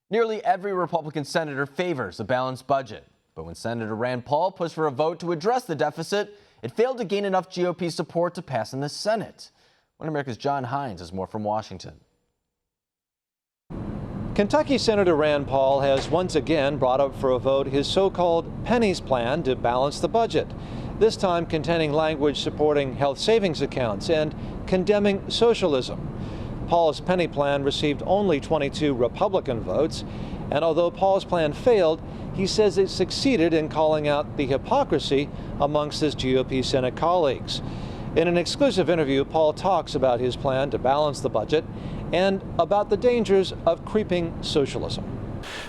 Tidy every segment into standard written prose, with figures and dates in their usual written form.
Nearly every Republican senator favors a balanced budget. But when Senator Rand Paul pushed for a vote to address the deficit, it failed to gain enough GOP support to pass in the Senate. One America's John Hines has more from Washington. Kentucky Senator Rand Paul has once again brought up for a vote his so-called pennies plan to balance the budget, this time containing language supporting health savings accounts and condemning socialism. Paul's penny plan received only 22 Republican votes, and although Paul's plan failed, he says it succeeded in calling out the hypocrisy amongst his GOP Senate colleagues. In an exclusive interview, Paul talks about his plan to balance the budget and about the dangers of creeping socialism.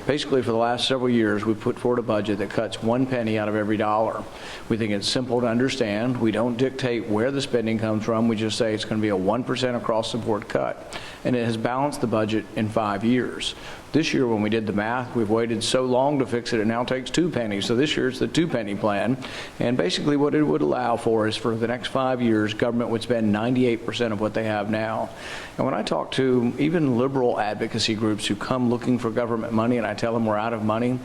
Basically, for the last several years, we've put forward a budget that cuts 1 penny out of every dollar. We think it's simple to understand. We don't dictate where the spending comes from. We just say it's going to be a 1% across the board cut. And it has balanced the budget in 5 years. This year, when we did the math, we've waited so long to fix it, it now takes 2 pennies. So this year, it's the 2 penny plan. And basically, what it would allow for is for the next 5 years, government would spend 98% of what they have now. And when I talk to even liberal advocacy groups who come looking for government money, and I tell them we're out of money,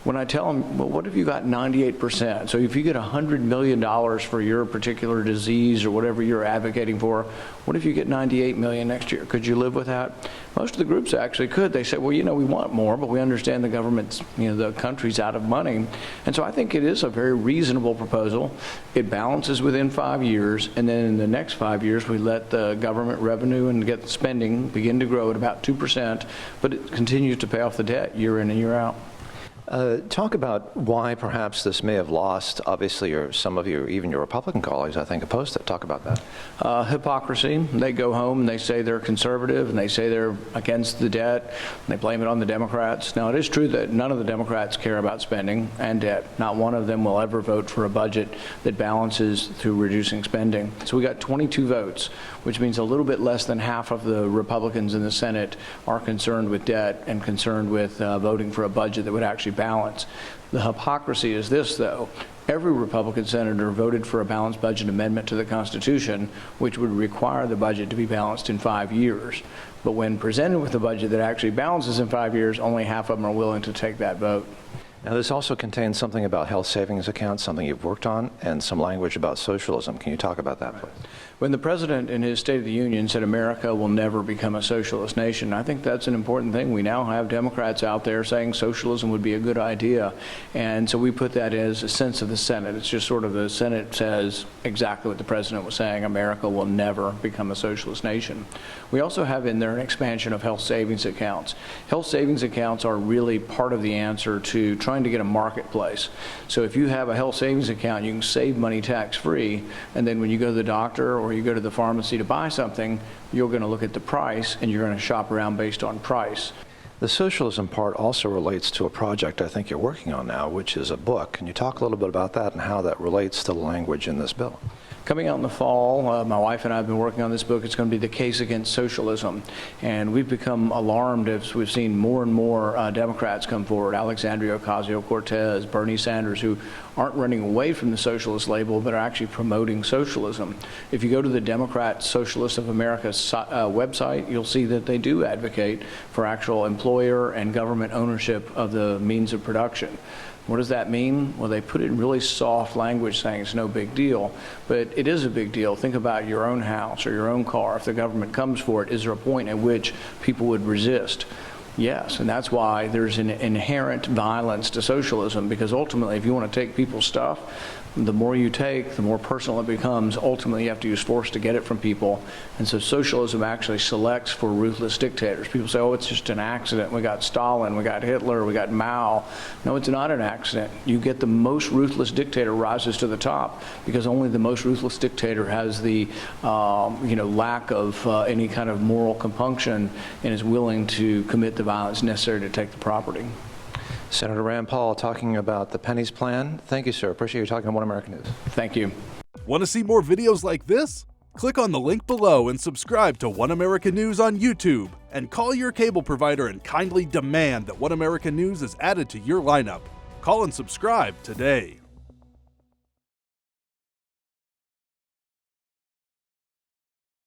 when I tell them, well, what if you got 98%? So if you get $100 million for your particular disease or whatever you're advocating for, what if you get $98 million next year? Could you live with that? Most of the groups actually could. They say, well, you know, we want more, but we understand the government's, the country's out of money. And so I think it is a very reasonable proposal. It balances within 5 years, and then in the next 5 years, we let the government revenue and get spending begin to grow at about 2%, but it continues to pay off the debt year in and year out. Talk about why perhaps this may have lost. Obviously, some of you, even your Republican colleagues, I think, opposed it. Talk about that. Hypocrisy. They go home and they say they're conservative and they say they're against the debt. And they blame it on the Democrats. Now, it is true that none of the Democrats care about spending and debt. Not one of them will ever vote for a budget that balances through reducing spending. So we got 22 votes, which means a little bit less than half of the Republicans in the Senate are concerned with debt and concerned with voting for a budget that would actually balance. The hypocrisy is this, though. Every Republican senator voted for a balanced budget amendment to the Constitution, which would require the budget to be balanced in 5 years. But when presented with a budget that actually balances in 5 years, only half of them are willing to take that vote. Now, this also contains something about health savings accounts, something you've worked on, and some language about socialism. Can you talk about that, please? When the President in his State of the Union said America will never become a socialist nation, I think that's an important thing. We now have Democrats out there saying socialism would be a good idea. And so we put that as a sense of the Senate. It's just sort of the Senate says exactly what the President was saying, America will never become a socialist nation. We also have in there an expansion of health savings accounts. Health savings accounts are really part of the answer to trying to get a marketplace. So if you have a health savings account, you can save money tax-free, and then when you go to the doctor or you go to the pharmacy to buy something, you're going to look at the price and you're going to shop around based on price. The socialism part also relates to a project I think you're working on now, which is a book. Can you talk a little bit about that and how that relates to the language in this bill? Coming out in the fall, my wife and I have been working on this book. It's going to be The Case Against Socialism. And we've become alarmed as we've seen more and more Democrats come forward, Alexandria Ocasio-Cortez, Bernie Sanders, who aren't running away from the socialist label, but are actually promoting socialism. If you go to the Democrat Socialists of America's website, you'll see that they do advocate for actual employer and government ownership of the means of production. What does that mean? Well, they put it in really soft language saying it's no big deal, but it is a big deal. Think about your own house or your own car. If the government comes for it, is there a point at which people would resist? Yes, and that's why there's an inherent violence to socialism, because ultimately if you want to take people's stuff, the more you take, the more personal it becomes. Ultimately, you have to use force to get it from people. And so socialism actually selects for ruthless dictators. People say, oh, it's just an accident. We got Stalin, we got Hitler, we got Mao. No, it's not an accident. You get the most ruthless dictator rises to the top because only the most ruthless dictator has the lack of any kind of moral compunction and is willing to commit the violence necessary to take the property. Senator Rand Paul talking about the pennies plan. Thank you, sir. Appreciate you talking on One American News. Thank you. Want to see more videos like this? Click on the link below and subscribe to One American News on YouTube. And call your cable provider and kindly demand that One American News is added to your lineup. Call and subscribe today.